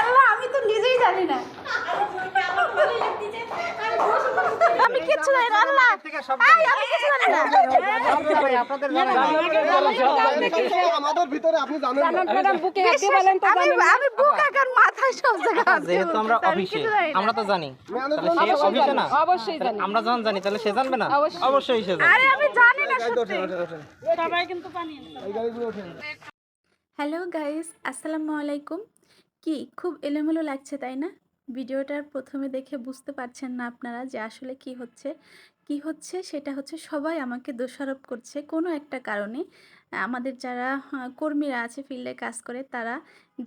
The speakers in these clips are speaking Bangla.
আল্লাহ, আমি তো নিজেই জানি না, আমি কিচ্ছু জানি না। আল্লাহ, আমি কিচ্ছু জানি না। আমাদের ভিতরে আপনি জানেন আমি বুক এখন মাথায় সব জায়গা আছে। যেহেতু আমরা অফিসে, আমরা তো জানি, তাহলে সে অফিসে না, অবশ্যই জানি। আমরা যখন জানি তাহলে সে জানবে না, অবশ্যই সে জানবে। আরে আমি জানি না সত্যি। সবাই কিন্তু পানি হ্যালো গাইস, আসসালামু আলাইকুম। কি খুব এলোমেলো লাগছে তাই না? ভিডিওটার প্রথমে দেখে বুঝতে পারছেন না আপনারা যে আসলে কি হচ্ছে সেটা হচ্ছে সবাই আমাকে দোষারোপ করছে কোনো একটা কারণে। আমাদের যারা কর্মীরা আছে ফিল্ডে কাজ করে তারা,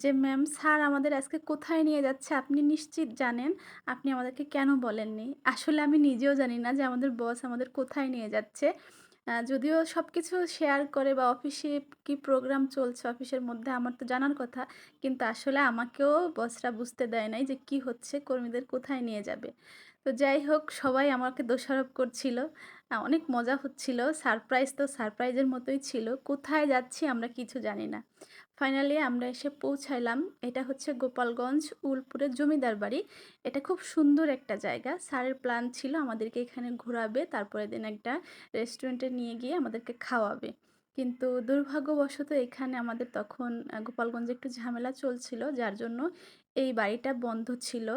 যে ম্যাম স্যার আমাদের আজকে কোথায় নিয়ে যাচ্ছে আপনি নিশ্চিত জানেন, আপনি আমাদেরকে কেন বলেননি? আসলে আমি নিজেও জানি না যে আমাদের বস আমাদের কোথায় নিয়ে যাচ্ছে। যদিও সব কিছু শেয়ার করে বা অফিসে কি প্রোগ্রাম চলছে অফিসের মধ্যে আমার তো জানার কথা, কিন্তু আসলে আমাকেও বসরা বুঝতে দেয় নাই যে কি হচ্ছে, কর্মীদের কোথায় নিয়ে যাবে। তো যাই হোক, সবাই আমাকে দোষারোপ করছিল। অনেক মজা হচ্ছিল। সারপ্রাইজ তো সারপ্রাইজের মতোই ছিল। কোথায় যাচ্ছি আমরা কিছু জানি না। ফাইনালি আমরা এসে পৌঁছাইলাম। এটা হচ্ছে গোপালগঞ্জ উলপুরের জমিদার বাড়ি। এটা খুব সুন্দর একটা জায়গা। স্যারের প্ল্যান ছিল আমাদেরকে এখানে ঘোরাবে, তারপরের দিন একটা রেস্টুরেন্টে নিয়ে গিয়ে আমাদেরকে খাওয়াবে। কিন্তু দুর্ভাগ্যবশত এখানে আমাদের তখন গোপালগঞ্জে একটু ঝামেলা চলছিল, যার জন্য এই বাড়িটা বন্ধ ছিল।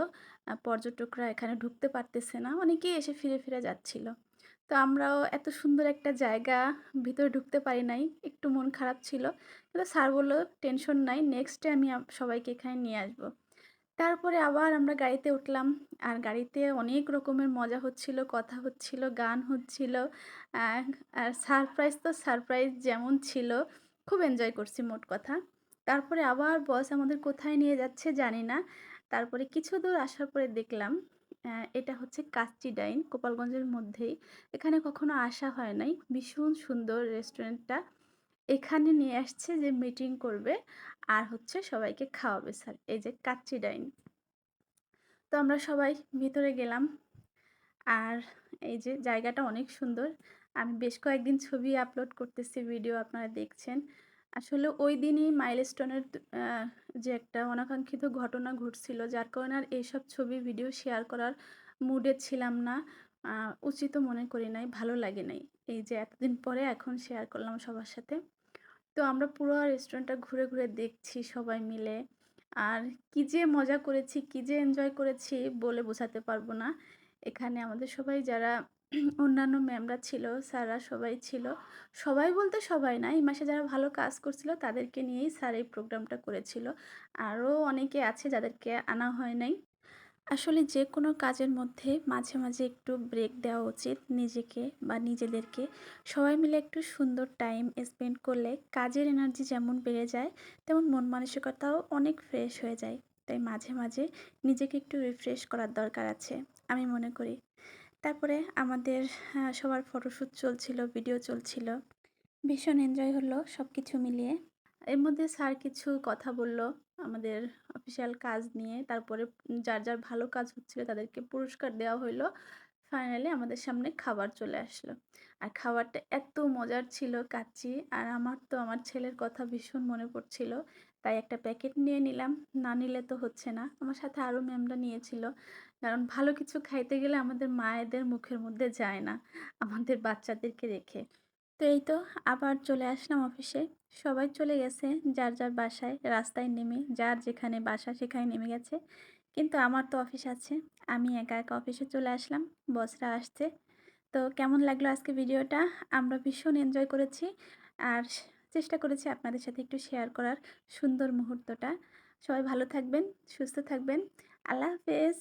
পর্যটকরা এখানে ঢুকতে পারতেছে না। অনেকেই এসে ফিরে ফিরে যাচ্ছিল। তো আমরাও এত সুন্দর একটা জায়গা ভিতরে ঢুকতে পারি নাই। একটু মন খারাপ ছিল। কিন্তু স্যার বলল, "টেনশন নাই, নেক্সট ডে আমি সবাইকে এখানে নিয়ে আসবো।" তারপরে আবার আমরা গাড়িতে উঠলাম। আর গাড়িতে অনেক রকমের মজা হচ্ছিল, কথা হচ্ছিল, গান হচ্ছিল। আ আর সারপ্রাইজ তো সারপ্রাইজ যেমন ছিল, খুব এনজয় করছি মোট কথা। তারপরে আবার বস আমাদের কোথায় নিয়ে যাচ্ছে জানি না। তারপরে কিছু দূর আসার পরে দেখলাম এটা হচ্ছে কাচ্চি ডাইন, গোপালগঞ্জের মধ্যেই। এখানে কখনো আসা হয় নাই। ভীষণ সুন্দর রেস্টুরেন্টটা। এখানে নিয়ে আসছে যে মিটিং করবে আর হচ্ছে সবাইকে খাওয়াবে স্যার। এই যে কাচ্চি ডাইন। তো আমরা সবাই ভিতরে গেলাম। আর এই যে জায়গাটা অনেক সুন্দর। আমি বেশ কয়েকদিন ছবি আপলোড করতেছি, ভিডিও আপনারা দেখছেন। আসলে ওই দিনই মাইলস্টোনের যে একটা অনাকাঙ্ক্ষিত ঘটনা ঘটছিল, যার কারণে আর এইসব ছবি ভিডিও শেয়ার করার মুডে ছিলাম না। উচিতও মনে করি নাই, ভালো লাগে নাই। এই যে এতদিন পরে এখন শেয়ার করলাম সবার সাথে। তো আমরা পুরো রেস্টুরেন্টটা ঘুরে ঘুরে দেখছি সবাই মিলে। আর কি যে মজা করেছি, কি যে এনজয় করেছি বলে বোঝাতে পারবো না। এখানে আমাদের সবাই যারা অন্যান্য ম্যামরা ছিল, স্যাররা সবাই ছিল। সবাই বলতে সবাই না, এই মাসে যারা ভালো কাজ করছিল তাদেরকে নিয়েই স্যার এই প্রোগ্রামটা করেছিল। আরও অনেকে আছে যাদেরকে আনা হয় নাই। আসলে যে কোনো কাজের মধ্যে মাঝে মাঝে একটু ব্রেক দেওয়া উচিত নিজেকে বা নিজেদেরকে। সবাই মিলে একটু সুন্দর টাইম স্পেন্ড করলে কাজের এনার্জি যেমন বেড়ে যায়, তেমন মন মানসিকতাও অনেক ফ্রেশ হয়ে যায়। তাই মাঝে মাঝে নিজেকে একটু রিফ্রেশ করার দরকার আছে, আমি মনে করি। তারপরে আমাদের সবার ফটোশ্যুট চলছিল, ভিডিও চলছিল। ভীষণ এনজয় হলো সব কিছু মিলিয়ে। এর মধ্যে স্যার কিছু কথা বলল আমাদের অফিসিয়াল কাজ নিয়ে। তারপরে যার যার ভালো কাজ হচ্ছিল তাদেরকে পুরস্কার দেওয়া হইলো। ফাইনালি আমাদের সামনে খাবার চলে আসলো। আর খাবারটা এত মজার ছিল কাচ্চি, আর আমার তো আমার ছেলের কথা ভীষণ মনে পড়ছিল। তাই একটা প্যাকেট নিয়ে নিলাম, না নিলে তো হচ্ছে না। আমার সাথে আরও ম্যামরা নিয়েছিল, কারণ ভালো কিছু খাইতে গেলে আমাদের মায়েদের মুখের মধ্যে যায় না আমাদের বাচ্চাদেরকে রেখে। তো এই তো আবার চলে আসলাম অফিসে। সবাই চলে গেছে যার যার বাসায়, রাস্তায় নেমে যার যেখানে বাসা সেখানে নেমে গেছে। কিন্তু আমার তো অফিস আছে। আমি একা একা অফিসে চলে আসলাম, বসরা আসছে। তো কেমন লাগলো আজকে ভিডিওটা? আমরা ভীষণ এনজয় করেছি। আর চেষ্টা করেছি আপনাদের সাথে একটু শেয়ার করার সুন্দর মুহূর্তটা। সবাই ভালো থাকবেন, সুস্থ থাকবেন। আল্লাহ হাফেজ।